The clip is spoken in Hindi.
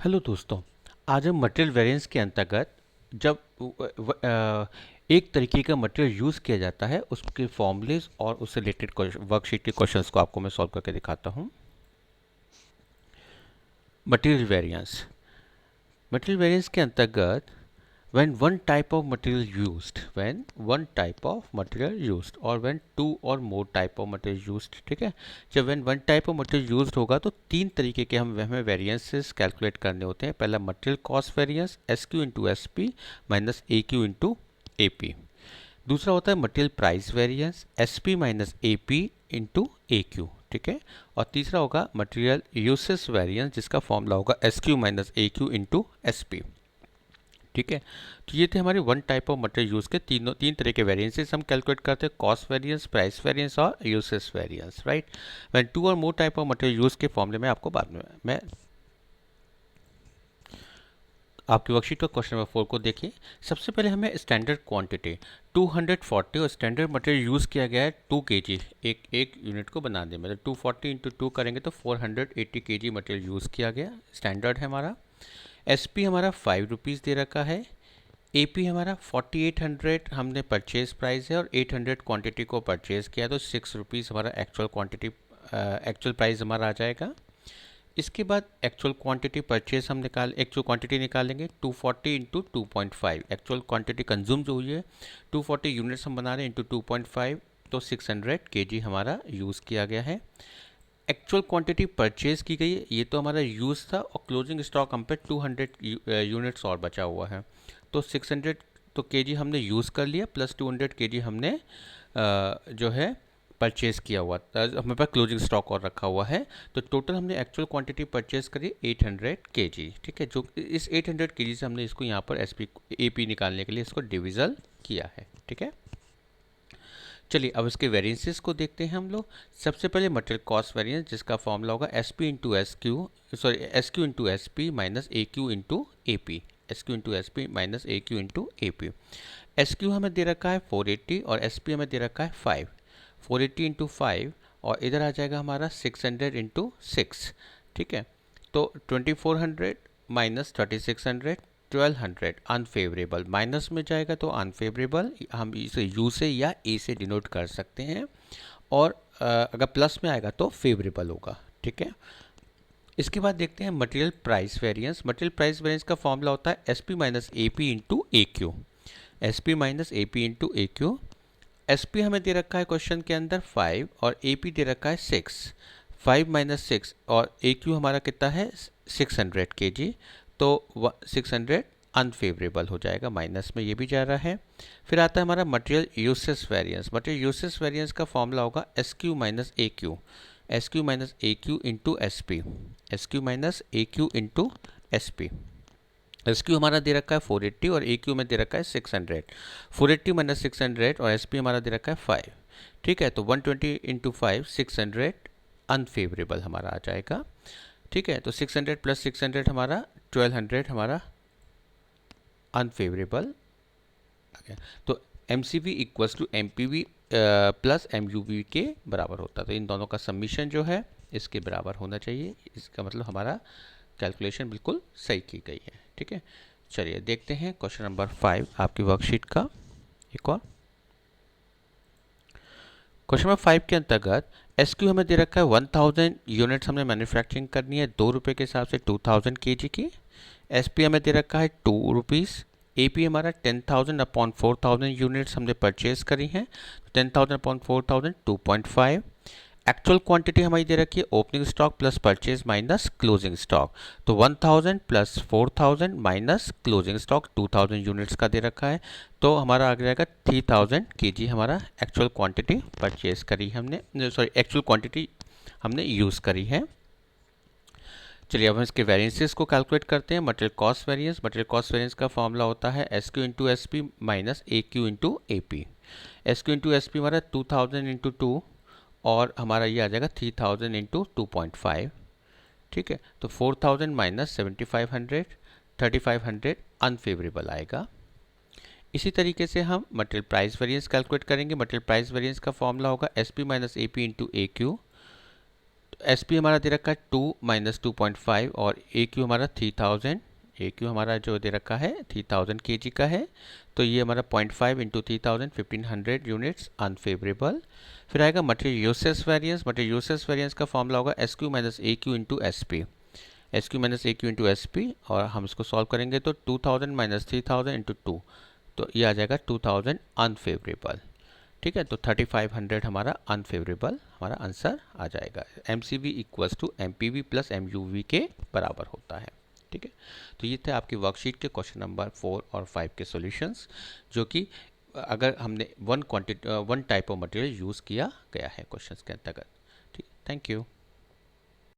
हेलो दोस्तों। आज हम मटेरियल वेरिएंस के अंतर्गत जब एक तरीके का मटेरियल यूज़ किया जाता है उसके फॉर्मूलेज और उससे रिलेटेड वर्कशीट के क्वेश्चंस को आपको मैं सॉल्व करके दिखाता हूँ। मटेरियल वेरिएंस के अंतर्गत when type of material used or when two or more type of material used, ठीक है। जब when one type of material used होगा तो तीन तरीके के हमें वेरिएंसेस कैलकुलेट करने होते हैं। पहला material cost variance SQ into SP minus AQ into AP। दूसरा होता है material price variance SP minus AP into AQ, ठीक है। और तीसरा होगा मटेरियल यूसेस वेरिएंस जिसका फॉर्मूला होगा SQ minus AQ into SP, ठीक है। तो ये थे हमारे one type of material use के तीन तरह के वेरिएंसेस हम कैलकुलेट करते हैं, कॉस्ट वेरिएंस, प्राइस वेरिएंस और uses variance, right. When to और मोर टाइप ऑफ मटेरियल यूज के फॉर्मूले में आपको बाद में मैं आपकी वर्कशीट का क्वेश्चन नंबर 4 को देखिए। सबसे पहले हमें स्टैंडर्ड क्वांटिटी 240 और स्टैंडर्ड मटेरियल यूज़ किया गया है 2 kg एक यूनिट को बनाने में। मतलब 240 इंटू 2 करेंगे तो 480 kg मटेरियल यूज़ किया गया, स्टैंडर्ड है हमारा। SP हमारा 5 रुपीज़ दे रखा है। AP हमारा 4800 हमने परचेज प्राइस है और 800 क्वांटिटी को परचेज किया तो 6 रुपीज़ हमारा एक्चुअल प्राइस हमारा आ जाएगा। इसके बाद एक्चुअल क्वांटिटी निकालेंगे 240 इंटू 2.5। एक्चुअल क्वांटिटी कंज्यूम जो हुई है 240 यूनिट्स हम बना रहे हैं इंटू 2.5 तो 600 kg हमारा यूज़ किया गया है। एक्चुअल क्वांटिटी परचेज की गई है, ये तो हमारा यूज़ था और क्लोजिंग स्टॉक हम पे 200 यूनिट्स और बचा हुआ है तो 600 तो केजी हमने यूज़ कर लिया प्लस 200 केजी हमने जो है परचेज किया हुआ था, हमारे पास क्लोजिंग स्टॉक और रखा हुआ है। तो टोटल हमने एक्चुअल क्वांटिटी परचेज करी 800 केजी, ठीक है। जो इस 800 केजी से हमने इसको यहाँ पर AP निकालने के लिए इसको डिविजल किया है, ठीक है। चलिए अब इसके वेरिएंसेस को देखते हैं हम लोग। सबसे पहले मटेरियल कॉस्ट वेरिएंस जिसका फॉर्मूला होगा SP into SQ into SP minus AQ into AP, SQ into SP minus AQ into AP। SQ हमें दे रखा है 480 और SP हमें दे रखा है 5। 480 इंटू 5 और इधर आ जाएगा हमारा 600 इंटू 6, ठीक है। तो 2400 माइनस 3600 1200 अनफेवरेबल, माइनस में जाएगा तो अनफेवरेबल, हम इसे यू से या ए से डिनोट कर सकते हैं और अगर प्लस में आएगा तो फेवरेबल होगा, ठीक है। इसके बाद देखते हैं material price variance. Material price variance का फॉर्मूला होता है SP minus AP into AQ, SP minus AP into AQ। SP हमें दे रखा है क्वेश्चन के अंदर 5 और AP दे रखा है 6। 5 माइनस 6 और AQ हमारा कितना है 600 kg तो 600 अनफेवरेबल हो जाएगा, माइनस में ये भी जा रहा है। फिर आता है हमारा material uses variance. Material uses variance का फॉर्मूला होगा SQ minus AQ, SQ minus AQ into SP, SQ minus AQ into SP। SQ हमारा दे रखा है 480 और AQ में दे रखा है 600। 480 माइनस 600 और SP हमारा दे रखा है 5, ठीक है। तो 120 इंटू 5 600 अनफेवरेबल हमारा आ जाएगा, ठीक है। तो 600 प्लस 600 हमारा 1200 हमारा अनफेवरेबल आ गया। तो MCV equals to MPV plus MUV के बराबर होता है। तो इन दोनों का सबमिशन जो है इसके बराबर होना चाहिए। इसका मतलब हमारा कैलकुलेशन बिल्कुल सही की गई है, ठीक है। चलिए देखते हैं क्वेश्चन नंबर 5 आपकी वर्कशीट का एक और। क्वेश्चन नंबर 5 के अंतर्गत SQ हमें दे रखा है 1000 यूनिट्स हमने मैन्युफैक्चरिंग करनी है 2 रुपये के हिसाब से 2000 kg की। SP हमें दे रखा है 2 रुपीज़। AP हमारा 10,000 अपॉन 4000 यूनिट्स हमने परचेज करी हैं 10,000 अपॉन 4000 2.5। एक्चुअल क्वांटिटी हमारी दे रखी है opening stock plus purchase minus closing stock, तो 1000 plus 4000 minus closing stock 2000 units का दे रखा है तो हमारा आ जाएगा 3000 kg हमारा एक्चुअल क्वांटिटी परचेज करी हमने, एक्चुअल क्वांटिटी हमने यूज़ करी है। चलिए अब हम इसके वेरिएंसेस को कैलकुलेट करते हैं। मटेरियल कॉस्ट वेरिएंस का फॉर्मूला होता है SQ into SP minus AQ into AP। SQ into SP हमारा 2000 इंटू 2 और हमारा ये आ जाएगा 3000 इंटू 2.5, ठीक है। तो 4000 माइनस 7500 3500 अनफेवरेबल आएगा। इसी तरीके से हम मटेरियल प्राइस वेरिएंस कैलकुलेट करेंगे। मटेरियल प्राइस वेरिएंस का फॉर्मूला होगा SP minus AP into AQ। S P हमारा दे रखा है 2 माइनस 2.5 और ए क्यू हमारा 3000, ए क्यू हमारा जो दे रखा है 3000 के जी का है, तो ये हमारा 0.5 इंटू 3000 1500 यूनिट्स अनफेवरेबल। फिर आएगा material usage variance, material usage variance का फॉर्मूला होगा S Q minus A Q into S P, S Q minus A Q into S P, और हम इसको सॉल्व करेंगे तो 2000 माइनस 3000 इंटू 2, तो ये आ जाएगा 2000 अनफेवरेबल। ठीक है, तो 3500 हमारा अनफेवरेबल हमारा आंसर आ जाएगा। M C V equals to M P V plus M U V के बराबर होता है। ठीक है, तो ये थे आपकी वर्कशीट के क्वेश्चन नंबर 4 और 5 के सॉल्यूशंस, जो कि अगर हमने one type of material use किया गया है क्वेश्चंस के अंतर्गत। ठीक, थैंक यू।